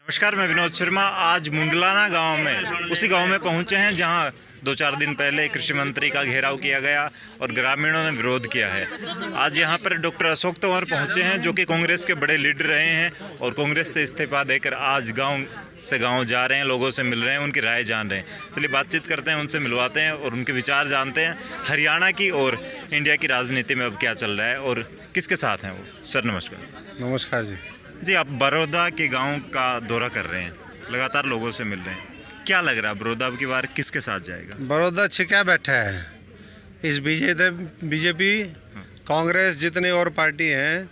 नमस्कार, मैं विनोद शर्मा। आज मुंडलाना गांव में उसी गांव में पहुंचे हैं जहां 2-4 दिन पहले कृषि मंत्री का घेराव किया गया और ग्रामीणों ने विरोध किया है। आज यहां पर डॉक्टर अशोक तंवर पहुंचे हैं जो कि कांग्रेस के बड़े लीडर रहे हैं और कांग्रेस से इस्तीफा देकर आज गांव से गांव जा रहे हैं, लोगों से मिल रहे हैं, उनकी राय जान रहे हैं। चलिए बातचीत करते हैं, उनसे मिलवाते हैं और उनके विचार जानते हैं हरियाणा की और इंडिया की राजनीति में अब क्या चल रहा है और किसके साथ हैं वो। सर नमस्कार। नमस्कार जी। आप बड़ौदा के गांव का दौरा कर रहे हैं, लगातार लोगों से मिल रहे हैं, क्या लग रहा है बड़ौदा अब की बार किसके साथ जाएगा? बड़ौदा छिका बैठा है। इस बीजेपी कांग्रेस जितने और पार्टी हैं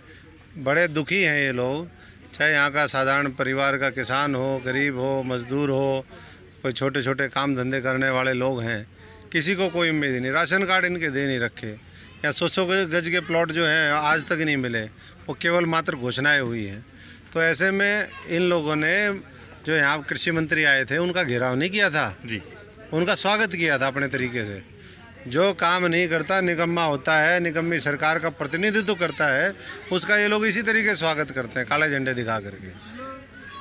बड़े दुखी हैं ये लोग। चाहे यहाँ का साधारण परिवार का किसान हो, गरीब हो, मजदूर हो, कोई छोटे छोटे काम धंधे करने वाले लोग हैं, किसी को कोई उम्मीद नहीं। राशन कार्ड इनके दे नहीं रखे या 100 गज के प्लॉट जो हैं आज तक नहीं मिले, वो केवल मात्र घोषणाएँ हुई हैं। तो ऐसे में इन लोगों ने जो यहाँ कृषि मंत्री आए थे उनका घेराव नहीं किया था जी, उनका स्वागत किया था अपने तरीके से। जो काम नहीं करता, निकम्मा होता है, निकम्मी सरकार का प्रतिनिधित्व करता है, उसका ये लोग इसी तरीके स्वागत करते हैं, काले झंडे दिखा करके।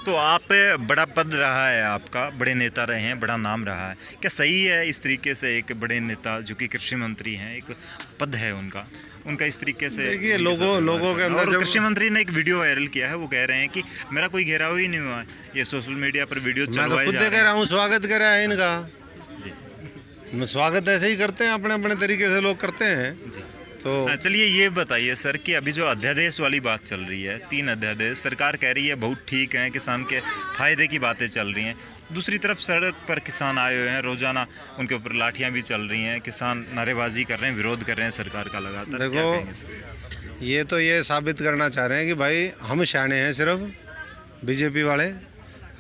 तो आप बड़ा पद रहा है आपका, बड़े नेता रहे हैं, बड़ा नाम रहा है, क्या सही है इस तरीके से एक बड़े नेता जो कि कृषि मंत्री हैं, एक पद है उनका इस तरीके से? देखिए लोगों के अंदर कृषि मंत्री ने एक वीडियो वायरल किया है, वो कह रहे हैं कि मेरा कोई घेराव ही नहीं हुआ है, ये सोशल मीडिया पर वीडियो मैं तो खुद कह रहा हूँ स्वागत करा है इनका जी। स्वागत ऐसे ही करते हैं, अपने अपने तरीके से लोग करते हैं जी। तो चलिए ये बताइए सर कि अभी जो अध्यादेश वाली बात चल रही है, 3 अध्यादेश सरकार कह रही है बहुत ठीक हैं, किसान के फायदे की बातें चल रही हैं, दूसरी तरफ सड़क पर किसान आए हुए हैं, रोजाना उनके ऊपर लाठियां भी चल रही हैं, किसान नारेबाजी कर रहे हैं, विरोध कर रहे हैं सरकार का लगातार। देखो ये साबित करना चाह रहे हैं कि भाई हम शाने हैं सिर्फ बीजेपी वाले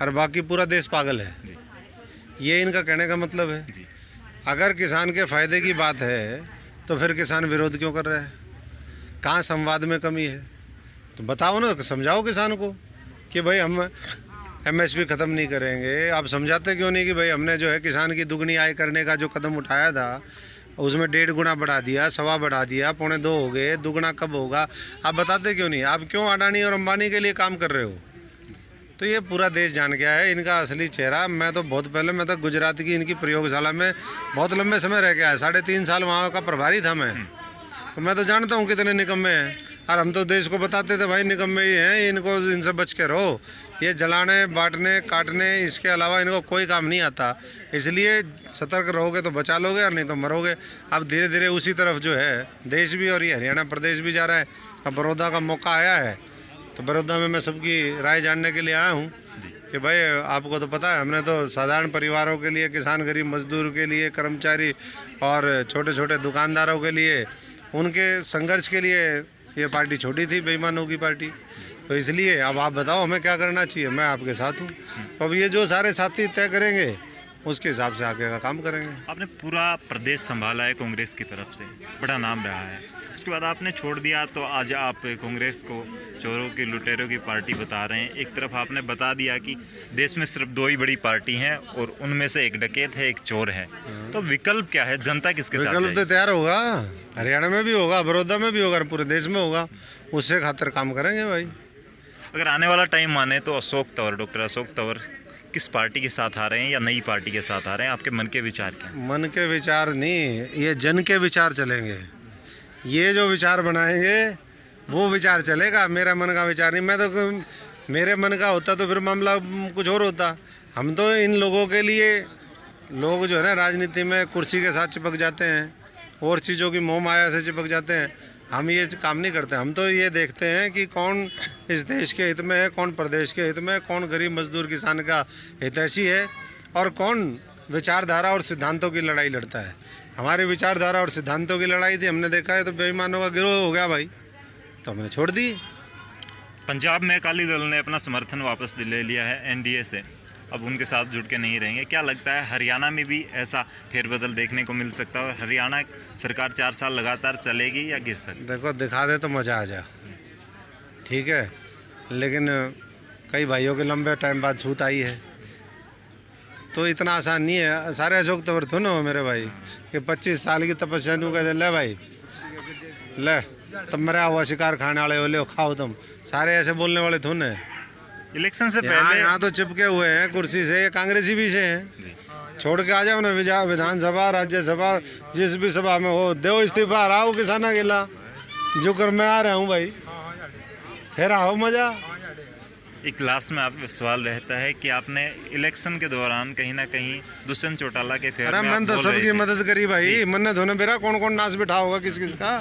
और बाकी पूरा देश पागल है, ये इनका कहने का मतलब है जी। अगर किसान के फायदे की बात है तो फिर किसान विरोध क्यों कर रहे हैं? कहाँ संवाद में कमी है? तो बताओ ना, समझाओ किसान को कि भाई हम MSP ख़त्म नहीं करेंगे। आप समझाते क्यों नहीं कि भाई हमने जो है किसान की दुगनी आय करने का जो कदम उठाया था उसमें 1.5 गुना बढ़ा दिया, 1.25 बढ़ा दिया, 2.25 हो गए, दुगना कब होगा? आप बताते क्यों नहीं? आप क्यों अडानी और अंबानी के लिए काम कर रहे हो? तो ये पूरा देश जान गया है इनका असली चेहरा। मैं तो बहुत पहले, मैं तो गुजरात की इनकी प्रयोगशाला में बहुत लंबे समय रह गया है, 3.5 साल वहाँ का प्रभारी था मैं, तो मैं तो जानता हूँ कितने निकम्मे हैं। और हम तो देश को बताते थे भाई निकम्मे ही हैं, इनको इनसे बच के रहो, ये जलाने, बांटने, काटने, इसके अलावा इनको कोई काम नहीं आता। इसलिए सतर्क रहोगे तो बचा लोगे और नहीं तो मरोगे। अब धीरे धीरे उसी तरफ जो है देश भी और ये हरियाणा प्रदेश भी जा रहा है। अब बड़ौदा का मौका आया है तो बड़ौदा में मैं सबकी राय जानने के लिए आया हूँ कि भाई आपको तो पता है हमने तो साधारण परिवारों के लिए, किसान, गरीब, मजदूर के लिए, कर्मचारी और छोटे छोटे दुकानदारों के लिए, उनके संघर्ष के लिए ये पार्टी छोटी थी, बेईमानों की पार्टी। तो इसलिए अब आप बताओ हमें क्या करना चाहिए, मैं आपके साथ हूँ। तो अब ये जो सारे साथी तय करेंगे उसके हिसाब से आगे का काम करेंगे। आपने पूरा प्रदेश संभाला है कांग्रेस की तरफ से, बड़ा नाम रहा है, उसके बाद आपने छोड़ दिया तो आज आप कांग्रेस को चोरों की, लुटेरों की पार्टी बता रहे हैं। एक तरफ आपने बता दिया कि देश में सिर्फ 2 ही बड़ी पार्टी हैं और उनमें से एक डकैत है, एक चोर है, तो विकल्प क्या है? जनता किसके साथ विकल्प तो तैयार होगा, हरियाणा में भी होगा, बड़ौदा में भी होगा, पूरे देश में होगा, उससे खातिर काम करेंगे भाई। अगर आने वाला टाइम माने तो डॉक्टर अशोक तंवर किस पार्टी के साथ आ रहे हैं या नई पार्टी के साथ आ रहे हैं? आपके मन के विचार क्या? मन के विचार नहीं, ये जन के विचार चलेंगे। ये जो विचार बनाएंगे वो विचार चलेगा, मेरा मन का विचार नहीं। मैं तो मेरे मन का होता तो फिर मामला कुछ और होता। हम तो इन लोगों के लिए, लोग जो है ना राजनीति में कुर्सी के साथ चिपक जाते हैं और चीज़ों की मोह माया से चिपक जाते हैं। हम ये काम नहीं करते। हम तो ये देखते हैं कि कौन इस देश के हित में है, कौन प्रदेश के हित में है, कौन गरीब मजदूर किसान का हितैषी है और कौन विचारधारा और सिद्धांतों की लड़ाई लड़ता है। हमारी विचारधारा और सिद्धांतों की लड़ाई थी, हमने देखा है तो बेईमानों का गिरोह हो गया भाई, तो हमने छोड़ दी। पंजाब में अकाली दल ने अपना समर्थन वापस ले लिया है NDA से, अब उनके साथ जुड़ के नहीं रहेंगे। क्या लगता है हरियाणा में भी ऐसा फेरबदल देखने को मिल सकता है और हरियाणा सरकार 4 साल लगातार चलेगी या गिर सकती? देखो दिखा दे तो मज़ा आ जा, ठीक है, लेकिन कई भाइयों के लंबे टाइम बाद सूत आई है तो इतना आसान नहीं है। सारे अशोक तंवर थो ना मेरे भाई कि 25 साल की तपस्या नू कहते ले भाई ले तुम मरा हुआ शिकार खाने वाले हो, ले खाओ तुम, सारे ऐसे बोलने वाले थो ना। इलेक्शन से यहाँ पहले यहाँ तो चिपके हुए हैं कुर्सी से, ये कांग्रेसी भी से हैं। जी, छोड़ के आ जाओ ना, विधानसभा राज्यसभा जिस भी सभा में हो, दो इस्तीफा, आओ किसान अकेला जो कर मैं आ रहा हूँ भाई, फिर आओ मजा। एक लास्ट में आप सवाल रहता है कि आपने इलेक्शन के दौरान कहीं ना कहीं दुष्यंत चौटाला के फेवर अरे में आप मन तो बोल रहे सबकी थे। मदद करी भाई, मन्नत होने बेरा कौन कौन नाच बिठा होगा किस किस का,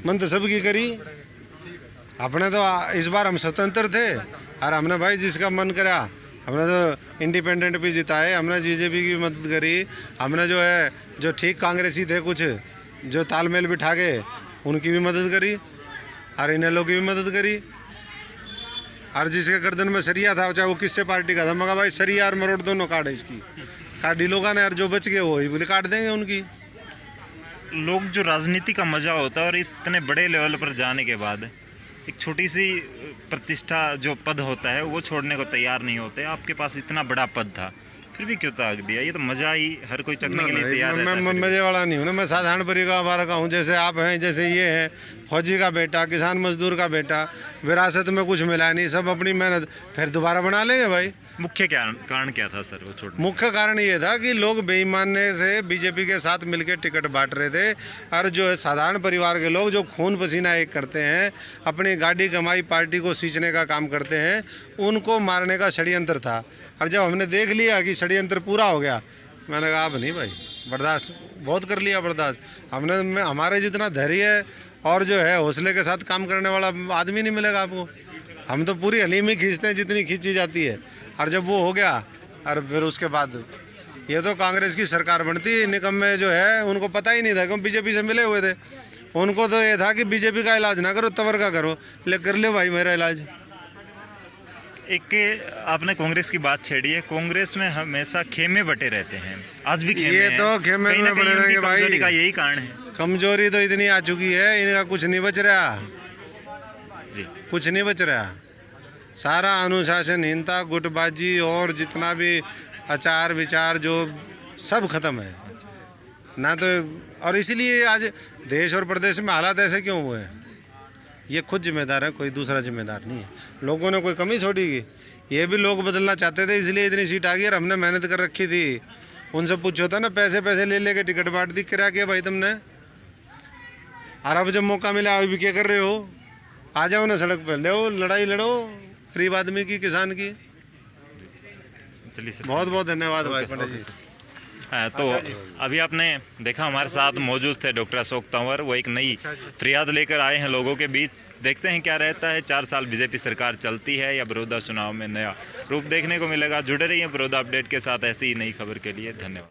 मन तो सबकी करी। अपने तो इस बार हम स्वतंत्र थे और हमने भाई जिसका मन करा, हमने तो इंडिपेंडेंट भी जिताए, हमने बीजेपी की भी मदद करी, हमने जो है जो ठीक कांग्रेसी थे कुछ जो तालमेल बिठा के उनकी भी मदद करी और इन लोगों की भी मदद करी। और जिसके गर्दन में सरिया था चाहे वो किससे पार्टी का था, मगर भाई सरिया और मरोड़ दोनों काट है इसकी, काटी लोगों ने, और जो बच गए वो ही बोले काट देंगे उनकी। लोग जो राजनीति का मजा होता है और इतने बड़े लेवल पर जाने के बाद एक छोटी सी प्रतिष्ठा जो पद होता है वो छोड़ने को तैयार नहीं होते। आपके पास इतना बड़ा पद था फिर भी क्यों त्याग दिया? ये तो मजा ही हर कोई चखने के लिए तैयार रहता है। मैं मजे वाला नहीं हूँ ना, मैं साधारण परिवार का हूँ, जैसे आप हैं, जैसे ये है, फौजी का बेटा, किसान मजदूर का बेटा, विरासत में कुछ मिला नहीं, सब अपनी मेहनत फिर दोबारा बना लेंगे भाई। मुख्य कारण क्या था सर वो छोड़ने? मुख्य कारण ये था कि लोग बेईमानी से बीजेपी के साथ मिलकर टिकट बांट रहे थे, और जो है साधारण परिवार के लोग जो खून पसीना एक करते हैं, अपनी गाड़ी कमाई पार्टी को सींचने का काम करते हैं, उनको मारने का षड्यंत्र था। और जब हमने देख लिया कि षड्यंत्र पूरा हो गया, मैंने कहा अब नहीं भाई, बर्दाश्त बहुत कर लिया बर्दाश्त हमने। हमारे जितना धैर्य और जो है हौसले के साथ काम करने वाला आदमी नहीं मिलेगा आपको। हम तो पूरी हलीम ही खींचते हैं जितनी खींची जाती है, और जब वो हो गया और फिर उसके बाद ये तो कांग्रेस की सरकार बनती, निकम्मे जो है उनको पता ही नहीं था, क्यों बीजेपी से मिले हुए थे, उनको तो ये था कि बीजेपी का इलाज ना करो तवर का करो, ले कर ले भाई मेरा इलाज। एक आपने कांग्रेस की बात छेड़ी है, कांग्रेस में हमेशा खेमे बटे रहते हैं, आज भी खेमे ये हैं। तो खेमे कहीं ना में कहीं बने उनकी रहेंगे भाई। कमजोरी का यही कारण है। कमजोरी तो इतनी आ चुकी है, इनका कुछ नहीं बच रहा, जी, कुछ नहीं बच रहा। सारा अनुशासनहीनता, गुटबाजी और जितना भी आचार विचार जो सब खत्म है ना। तो और इसीलिए आज देश और प्रदेश में हालात ऐसे क्यों हुए हैं, ये खुद जिम्मेदार है, कोई दूसरा जिम्मेदार नहीं है। लोगों ने कोई कमी छोड़ी की, ये भी लोग बदलना चाहते थे, इसलिए इतनी सीट आ गई, और हमने मेहनत कर रखी थी। उनसे पूछो था ना, पैसे पैसे ले लेके टिकट बांट दी, क्या किया भाई तुमने? और अब जब मौका मिला अभी क्या कर रहे हो? आ जाओ ना सड़क पर, ले लड़ाई लड़ो गरीब आदमी की, किसान की। चलिए सर, बहुत बहुत धन्यवाद भाई पंडित जी। हाँ, तो अभी आपने देखा हमारे साथ मौजूद थे डॉक्टर अशोक तंवर, वो एक नई फरियाद लेकर आए हैं लोगों के बीच। देखते हैं क्या रहता है, 4 साल बीजेपी सरकार चलती है या बड़ौदा चुनाव में नया रूप देखने को मिलेगा। जुड़े रहिए बड़ौदा अपडेट के साथ ऐसी ही नई खबर के लिए। धन्यवाद।